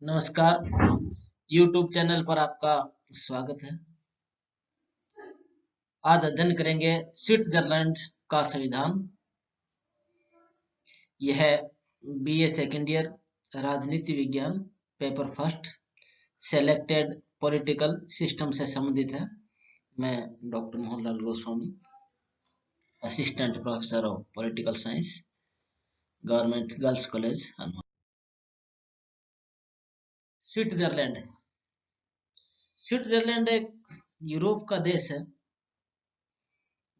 नमस्कार। YouTube channel पर आपका स्वागत है। आज अध्ययन करेंगे स्विट्जरलैंड का संविधान। यह BA सेकेंड ईयर राजनीति विज्ञान paper first selected political system से संबंधित है। मैं doctor Mohanlal Goswami, assistant professor of political science, government girls college Hanuman. Switzerland Switzerland एक यूरोप का देश है।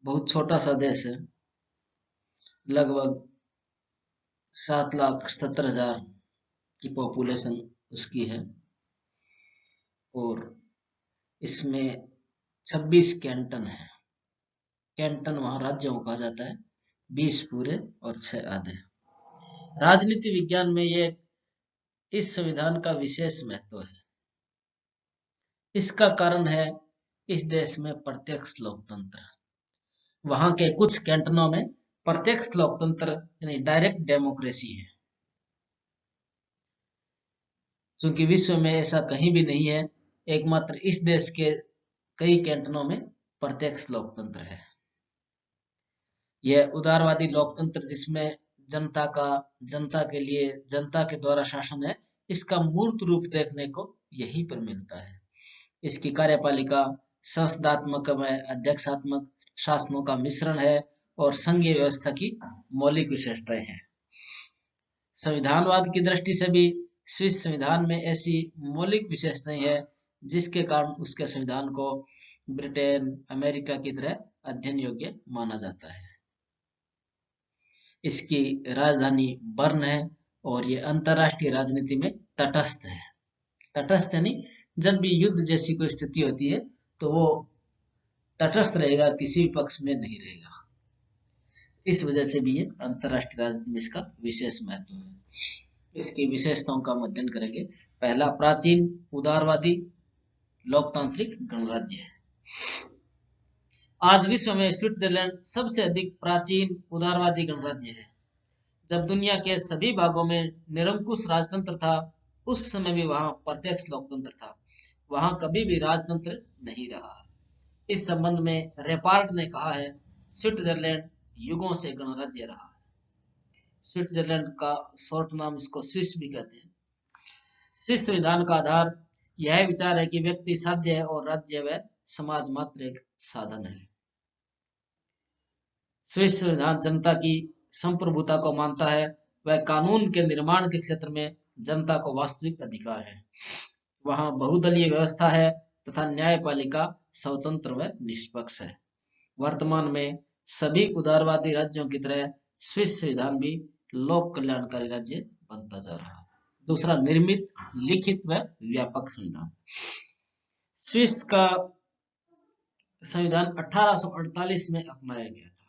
बहुत छोटा सा देश है। लगभग 7,77,000 की पॉपुलेशन उसकी है और इसमें 26 कैंटन है। कैंटन वहाँ राज्यों को कहा जाता है, 20 पूरे और 6 आधे। राजनीति विज्ञान में ये इस संविधान का विशेष महत्व है। इसका कारण है इस देश में प्रत्यक्ष लोकतंत्र। वहाँ के कुछ कैंटनों में प्रत्यक्ष लोकतंत्र यानी डायरेक्ट डेमोक्रेसी है, क्योंकि विश्व में ऐसा कहीं भी नहीं है। एकमात्र इस देश के कई कैंटनों में प्रत्यक्ष लोकतंत्र है। यह उदारवादी लोकतंत्र जिसमें जनता के लिए जनता के द्वारा शासन है, इसका मूर्त रूप देखने को यहीं पर मिलता है। इसकी कार्यपालिका संसदात्मक व अध्यक्षात्मक शासनों का मिश्रण है और संघीय व्यवस्था की मौलिक विशेषताएं हैं। संविधानवाद की दृष्टि से भी स्विस संविधान में ऐसी मौलिक विशेषताएं हैं जिसके कारण उसके संविधान को ब्रिटेन, अमेरिका की तरह अध्ययन योग्य माना जाता है। इसकी राजधानी बर्न है और ये अंतरराष्ट्रीय राजनीति में तटस्थ है। तटस्थ यानी जब भी युद्ध जैसी कोई स्थिति होती है तो वो तटस्थ रहेगा, किसी भी पक्ष में नहीं रहेगा। इस वजह से भी ये अंतरराष्ट्रीय राजनीति में इसका विशेष महत्व है। इसकी विशेषताओं का अध्ययन करेंगे। पहला, प्राचीन उदारवादी लोकतांत्रिक गणराज्य है। आज विश्व में स्विट्जरलैंड सबसे अधिक प्राचीन उदारवादी गणराज्य है। जब दुनिया के सभी भागों में निरंकुश राजतंत्र था, उस समय भी वहां प्रत्यक्ष लोकतंत्र था। वहां कभी भी राजतंत्र नहीं रहा। इस संबंध में रेपार्ट ने कहा है, स्विट्जरलैंड युगों से गणराज्य रहा है। स्विट्जरलैंड का शॉर्ट नाम इसको स्विस भी कहते हैं। स्विस संविधान का आधार यह विचार है कि व्यक्ति साध्य है और राज्य व समाज मात्र एक साधन है। स्विस संविधान जनता की संप्रभुता को मानता है। वह कानून के निर्माण के क्षेत्र में जनता को वास्तविक अधिकार है। वहां बहुदलीय व्यवस्था है तथा न्यायपालिका स्वतंत्र व निष्पक्ष है। वर्तमान में सभी उदारवादी राज्यों की तरह स्विस संविधान भी लोक कल्याणकारी राज्य बनता जा रहा है। दूसरा, निर्मित, लिखित व व्यापक संविधान। स्विस का संविधान 1848 में अपनाया गया था,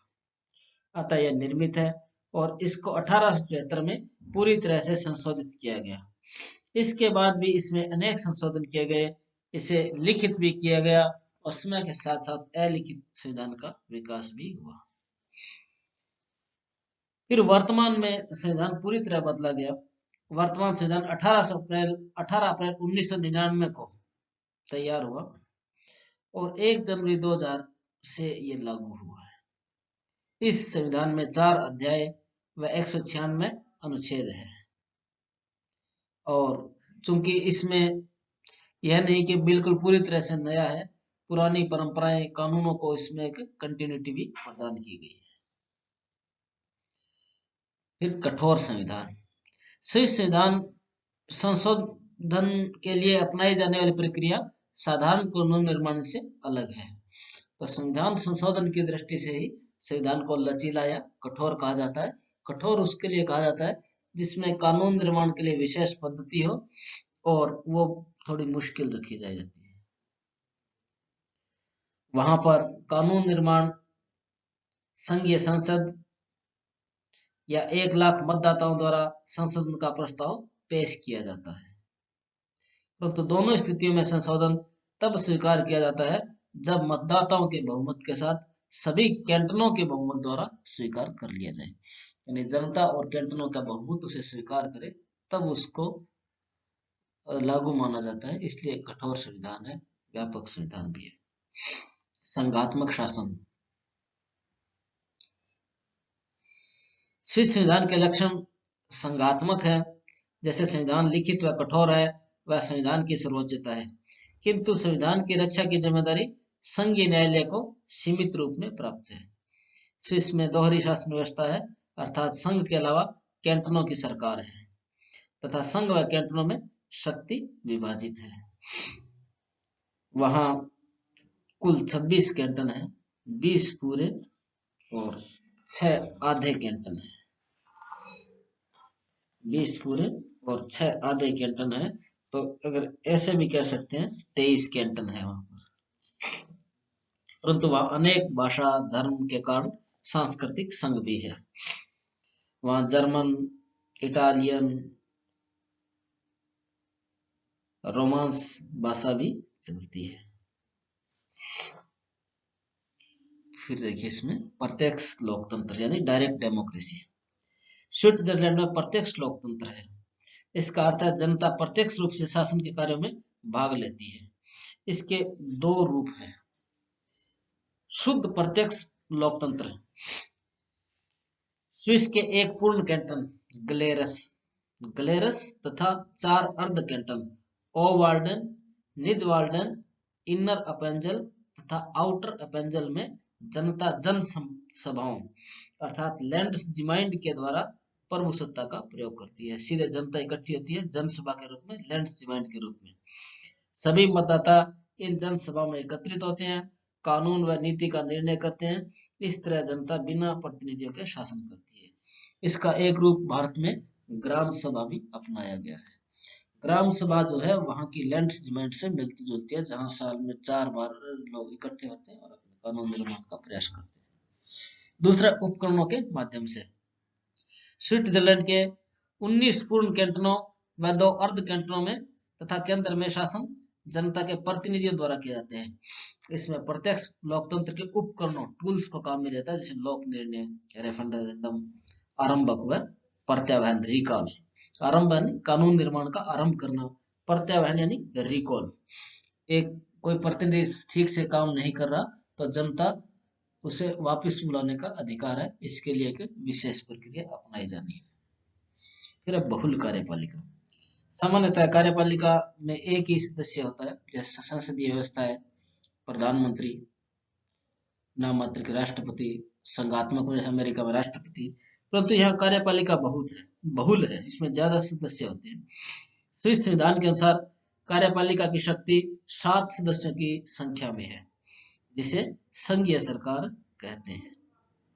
अतः यह निर्मित है और इसको 1873 में पूरी तरह से संशोधित किया गया। इसके बाद भी इसमें अनेक संशोधन किए गए। इसे लिखित भी किया गया और समय के साथ साथ अलिखित संविधान का विकास भी हुआ। फिर वर्तमान में संविधान पूरी तरह बदला गया। वर्तमान संविधान 18 अप्रैल 1999 को तैयार हुआ और 1 जनवरी 2000 से ये लागू हुआ है। इस संविधान में 4 अध्याय व 196 अनुच्छेद है और चूंकि इसमें यह नहीं कि बिल्कुल पूरी तरह से नया है, पुरानी परंपराएं, कानूनों को इसमें एक कंटिन्यूटी भी प्रदान की गई है। फिर कठोर संविधान। स्विस संविधान संशोधन के लिए अपनाई जाने वाली प्रक्रिया साधारण कानून निर्माण से अलग है। तो संविधान संशोधन की दृष्टि से ही संविधान को लचीला या कठोर कहा जाता है। कठोर उसके लिए कहा जाता है जिसमें कानून निर्माण के लिए विशेष पद्धति हो और वो थोड़ी मुश्किल रखी जाती है। वहां पर कानून निर्माण संघीय संसद या 1 लाख मतदाताओं द्वारा संशोधन का प्रस्ताव पेश किया जाता है। परंतु दोनों स्थितियों में संशोधन तब स्वीकार किया जाता है जब मतदाताओं के बहुमत के साथ सभी कैंटनों के बहुमत द्वारा स्वीकार कर लिया जाए। यानी जनता और कैंटनों का बहुमत उसे स्वीकार करे तब उसको लागू माना जाता है, इसलिए कठोर संविधान है, व्यापक संविधान भी है। संघात्मक शासन। स्विस संविधान के लक्षण संघात्मक है। जैसे संविधान लिखित व कठोर है, वह संविधान की सर्वोच्चता है, किंतु संविधान की रक्षा की जिम्मेदारी संघीय न्यायालय को सीमित रूप में प्राप्त है। स्विस में दोहरी शासन व्यवस्था है, अर्थात संघ के अलावा कैंटनों की सरकार है तथा संघ व कैंटनों में शक्ति विभाजित है। वहां कुल 26 कैंटन है, 20 पूरे और 6 आधे कैंटन है। 20 पूरे और 6 आधे कैंटन है, तो अगर ऐसे भी कह सकते हैं 23 कैंटन है वहां पर। परंतु वहां अनेक भाषा धर्म के कारण सांस्कृतिक संघ भी है। वहां जर्मन, इटालियन, रोमांस भाषा भी चलती है। फिर देखिए इसमें प्रत्यक्ष लोकतंत्र यानी डायरेक्ट डेमोक्रेसी। स्विट्जरलैंड में प्रत्यक्ष लोकतंत्र है। इसका अर्थ है जनता प्रत्यक्ष रूप से शासन के कार्यों में भाग लेती है। इसके 2 रूप हैं। शुद्ध प्रत्यक्ष लोकतंत्र। स्विस के एक पूर्ण कैंटन ग्लेरस तथा 4 अर्ध कैंटन ओवाल्डन, निजवाल्डन, इनर अपेंजल तथा आउटर अपेंजल में जनता जन सभाओं अर्थात लैंड्सजीमाइंड के द्वारा प्रभु सत्ता का प्रयोग करती है। सीधे जनता इकट्ठी होती है जनसभा के रूप में, लैंड्सजीमाइंड के रूप में। सभी मतदाता इन जनसभा में एकत्रित होते हैं, कानून व नीति का निर्णय करते हैं। इस तरह जनता बिना प्रतिनिधियों के शासन करती है। इसका एक रूप भारत में ग्राम सभा भी अपनाया गया है। ग्राम सभा जो है वहां की लैंड्सजीमाइंड से मिलती जुलती है, जहां साल में 4 बार लोग इकट्ठे होते हैं और अपने कानून निर्माण का प्रयास करते हैं। दूसरा, उपकरणों के माध्यम से। स्विट्जरलैंड के 19 पूर्ण कैंटनों व 2 अर्ध कैंटनों में तथा केंद्र में शासन जनता के प्रतिनिधियों द्वारा किए जाते हैं। इसमें प्रत्यक्ष लोकतंत्र के उपकरणों टूल्स को काम में लेता है, जैसे लोक निर्णय, रेफरेंडम, आरंभक व प्रत्यावहन, रिकॉल। आरंभ यानी कानून निर्माण का आरंभ करना, प्रत्यावहन यानी रिकॉल। एक कोई प्रतिनिधि ठीक से काम नहीं कर रहा तो जनता उसे वापस बुलाने का अधिकार है, इसके लिए एक विशेष प्रक्रिया अपनाई जानी है। फिर बहुल कार्यपालिका। सामान्यतः कार्यपालिका में एक ही सदस्य होता है, जैसे संसदीय व्यवस्था है, प्रधानमंत्री, नाम मात्र के राष्ट्रपति, संघात्मक में अमेरिका में राष्ट्रपति। परंतु यहाँ कार्यपालिका बहुल है, इसमें ज्यादा सदस्य होते हैं। स्विस संविधान के अनुसार कार्यपालिका की शक्ति 7 सदस्यों की संख्या में है, जिसे संघीय सरकार कहते हैं,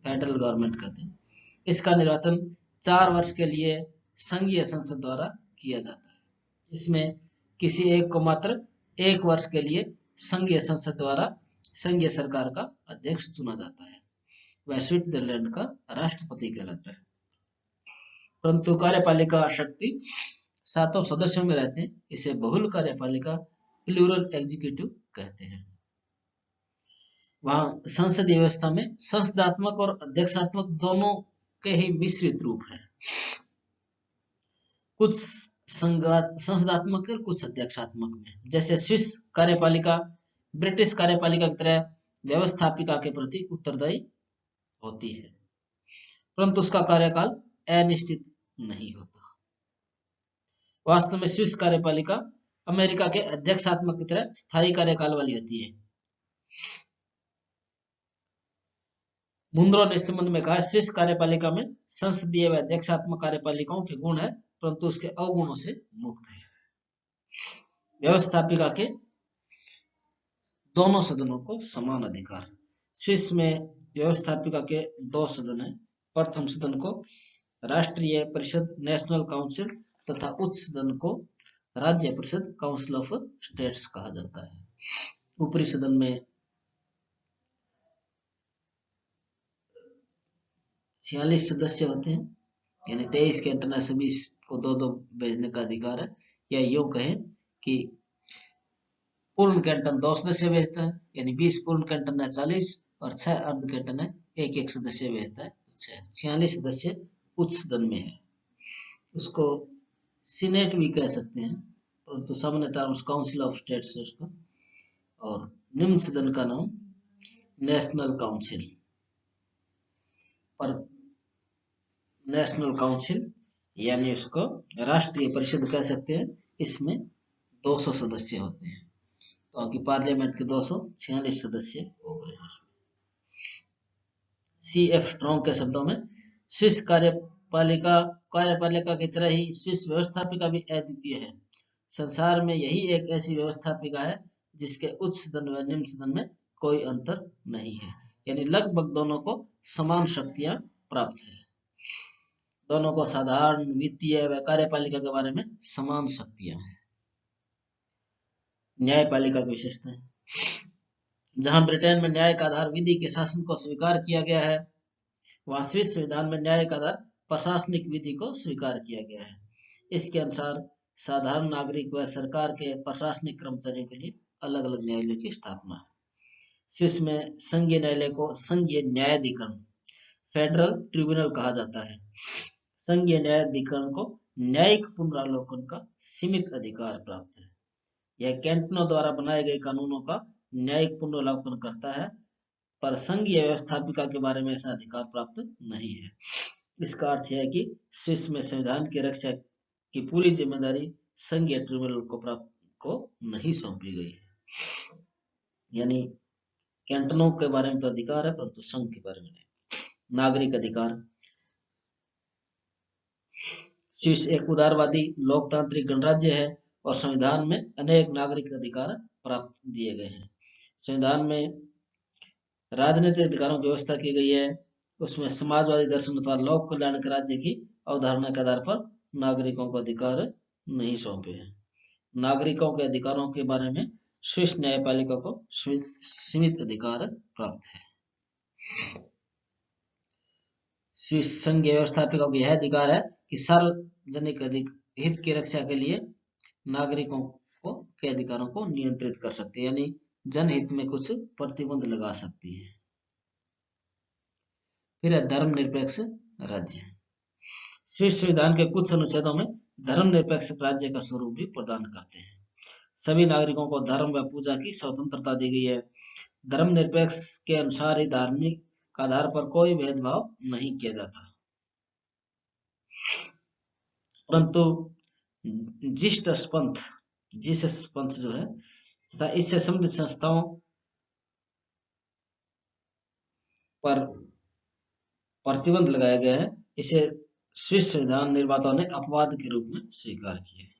फेडरल गवर्नमेंट कहते हैं। इसका निर्वाचन 4 वर्ष के लिए संघीय संसद द्वारा किया जाता है। इसमें किसी एक को मात्र 1 वर्ष के लिए संघीय संसद द्वारा संघीय सरकार का अध्यक्ष चुना जाता है। वह स्विट्जरलैंड का राष्ट्रपति कहलाता है। परंतु कार्यपालिका शक्ति 7 सदस्यों में रहते हैं। इसे बहुल कार्यपालिका, प्लूरल एग्जीक्यूटिव कहते हैं। वहां संसदीय व्यवस्था में संसदात्मक और अध्यक्षात्मक दोनों के ही मिश्रित रूप है। कुछ संसदात्मक और कुछ अध्यक्षात्मक में। जैसे स्विस कार्यपालिका ब्रिटिश कार्यपालिका की तरह व्यवस्थापिका के प्रति उत्तरदायी होती है, परंतु उसका कार्यकाल अनिश्चित नहीं होता। वास्तव में स्विस कार्यपालिका अमेरिका के अध्यक्षात्मक की तरह स्थायी कार्यकाल वाली होती है। मुंद्रो ने इस संबंध में कहा, स्विस कार्यपालिका में संसदीय व अध्यक्षात्मक कार्यपालिकाओं के गुण है, परंतु उसके अवगुणों से मुक्त है। व्यवस्थापिका के दोनों सदनों को समान अधिकार। स्विस में व्यवस्थापिका के 2 सदन हैं। प्रथम सदन को राष्ट्रीय परिषद, नेशनल काउंसिल तथा उच्च सदन को राज्य परिषद, काउंसिल ऑफ स्टेट्स कहा जाता है। ऊपरी सदन में 46 सदस्य होते हैं, यानी 23 कैंटन, सभी को 2-2 भेजने का अधिकार है। या यूं कहें कि पूर्ण कैंटन 2 सदस्य भेजता है, यानी 20 पूर्ण कैंटन है 40 और 6 अर्ध कैंटन है 1-1 सदस्य भेजता है। 46 सदस्य उच्च सदन में है। उसको सीनेट भी कह सकते हैं, परंतु सामान्यतः उस काउंसिल ऑफ स्टेट्स है उसका। और निम्न सदन का नाम नेशनल काउंसिल, पर नेशनल काउंसिल यानी उसको राष्ट्रीय परिषद कह सकते हैं। इसमें 200 सदस्य होते हैं, तो कि पार्लियामेंट के 246 सदस्य हो गए। CF स्ट्रॉन्ग के शब्दों में स्विस कार्यपालिका की तरह ही स्विस व्यवस्थापिका भी अद्वितीय है। संसार में यही एक ऐसी व्यवस्थापिका है जिसके उच्च सदन व निम्न सदन में कोई अंतर नहीं है, यानी लगभग दोनों को समान शक्तियां प्राप्त है। दोनों को साधारण, वित्तीय व कार्यपालिका के बारे में समान शक्तियां हैं। न्यायपालिका की विशेषताएं। जहां ब्रिटेन में न्याय का आधार विधि के शासन को स्वीकार किया गया है, वहां स्विस संविधान में न्याय का आधार प्रशासनिक विधि को स्वीकार किया गया है। इसके अनुसार साधारण नागरिक व सरकार के प्रशासनिक कर्मचारियों के लिए अलग अलग न्यायालयों की स्थापना है। स्विस में संघीय न्यायालय को संघीय न्यायाधिकरण, फेडरल ट्रिब्यूनल कहा जाता है। संघीय न्यायाधिकरण को न्यायिक पुनरावलोकन का सीमित अधिकार प्राप्त है। यह कैंटनों द्वारा बनाए गए कानूनों का न्यायिक पुनरावलोकन करता है, पर संघीय व्यवस्थापिका के बारे में ऐसा अधिकार प्राप्त नहीं है। इसका अर्थ है कि स्विस में संविधान की रक्षा की पूरी जिम्मेदारी संघीय ट्रिब्यूनल को नहीं सौंपी गई है। यानी कैंटनों के बारे में तो अधिकार है, परंतु संघ के बारे में नहीं। नागरिक अधिकार। स्विस एक उदारवादी लोकतांत्रिक गणराज्य है और संविधान में अनेक नागरिक अधिकार प्राप्त दिए गए हैं। संविधान में राजनीतिक अधिकारों की व्यवस्था की गई है। उसमें समाजवादी दर्शन अथवा लोक कल्याण के राज्य की अवधारणा के आधार पर नागरिकों को अधिकार नहीं सौंपे हैं। नागरिकों के अधिकारों के बारे में स्विस न्यायपालिका को सीमित अधिकार प्राप्त है। स्विस संघीय व्यवस्थापिका को यह अधिकार है कि सार्वजनिक हित की रक्षा के लिए नागरिकों के अधिकारों को नियंत्रित कर सकती है, यानी जनहित में कुछ प्रतिबंध लगा सकती है। फिर है धर्मनिरपेक्ष राज्य। स्विस संविधान के कुछ अनुच्छेदों में धर्मनिरपेक्ष राज्य का स्वरूप भी प्रदान करते हैं। सभी नागरिकों को धर्म व पूजा की स्वतंत्रता दी गई है। धर्मनिरपेक्ष के अनुसार ही धार्मिक आधार पर कोई भेदभाव नहीं किया जाता, परंतु जीसस पंथ जो है तथा इससे संबंधित संस्थाओं पर प्रतिबंध लगाया गया है। इसे स्विस संविधान निर्माताओं ने अपवाद के रूप में स्वीकार किया है।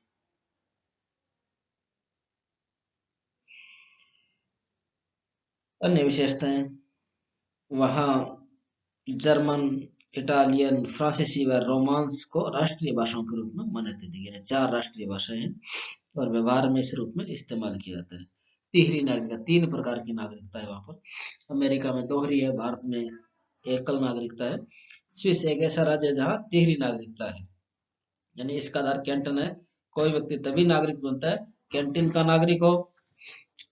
अन्य विशेषताएं, वहां जर्मन, इटालियन, फ्रांसीसी व रोमांस को राष्ट्रीय भाषाओं के रूप में मान्यता दी गई है। 4 राष्ट्रीय भाषाएं हैं और व्यवहार में इस रूप में इस्तेमाल किया जाता है। तिहरी नागरिकता, 3 प्रकार की नागरिकता है वहां पर। अमेरिका में दोहरी है, भारत में एकल नागरिकता है। स्विस एक ऐसा राज्य है जहां तिहरी नागरिकता है, यानी इसका आधार कैंटन है। कोई व्यक्ति तभी नागरिक बनता है कैंटन का नागरिक हो।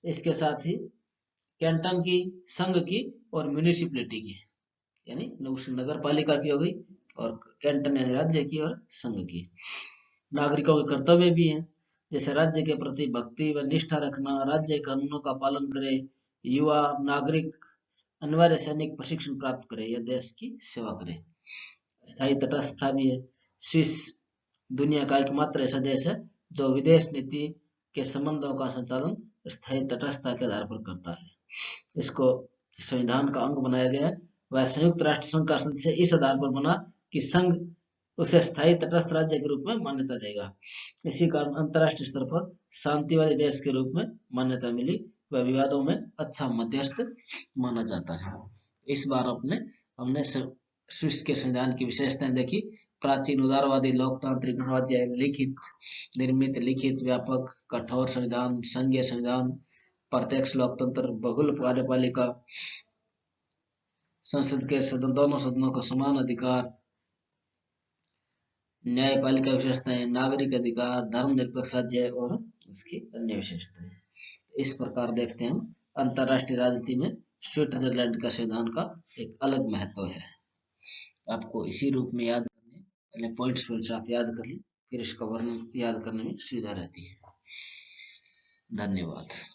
इसके साथ ही कैंटन की, संघ की और म्यूनिसिपैलिटी की, यानी नगर पालिका की हो गई, और कैंटन यानी राज्य की और संघ की। नागरिकों के कर्तव्य भी हैं, जैसे राज्य के प्रति भक्ति व निष्ठा रखना, राज्य कानूनों का पालन करे, युवा नागरिक अनिवार्य सैनिक प्रशिक्षण प्राप्त करे या देश की सेवा करे। स्थायी तटस्थता भी है। स्विस दुनिया का एकमात्र ऐसा देश है जो विदेश नीति के संबंधों का संचालन स्थायी तटस्थता के आधार पर करता है। इसको संविधान का अंग बनाया गया है। वह संयुक्त राष्ट्र संघ का सदस्य इस आधार पर बना कि संघ उसे स्थायी तटस्थ राज्य के रूप में मान्यता देगा। इसी कारण अंतर्राष्ट्रीय स्तर पर शांतिवादी देश के रूप में मान्यता मिली व विवादों में अच्छा मध्यस्थ माना जाता है। इस बार हमने स्विस के संविधान की विशेषताएं देखी। प्राचीन उदारवादी लोकतांत्रिक गणराज्य, निर्मित लिखित व्यापक कठोर संविधान, संघीय संविधान, प्रत्यक्ष लोकतंत्र, बहुल कार्यपालिका, संसद के दोनों सदनों का समान अधिकार, न्यायपालिका विशेषताएं, नागरिक अधिकार, धर्मनिरपेक्ष राज्य और उसकी अन्य विशेषताएं। इस प्रकार देखते हैं हम अंतरराष्ट्रीय राजनीति में स्विट्जरलैंड का संविधान का एक अलग महत्व है। आपको इसी रूप में याद करने, पहले पॉइंट्स आप याद कर लें, फिर इसका वर्णन याद करने में सुविधा रहती है। धन्यवाद।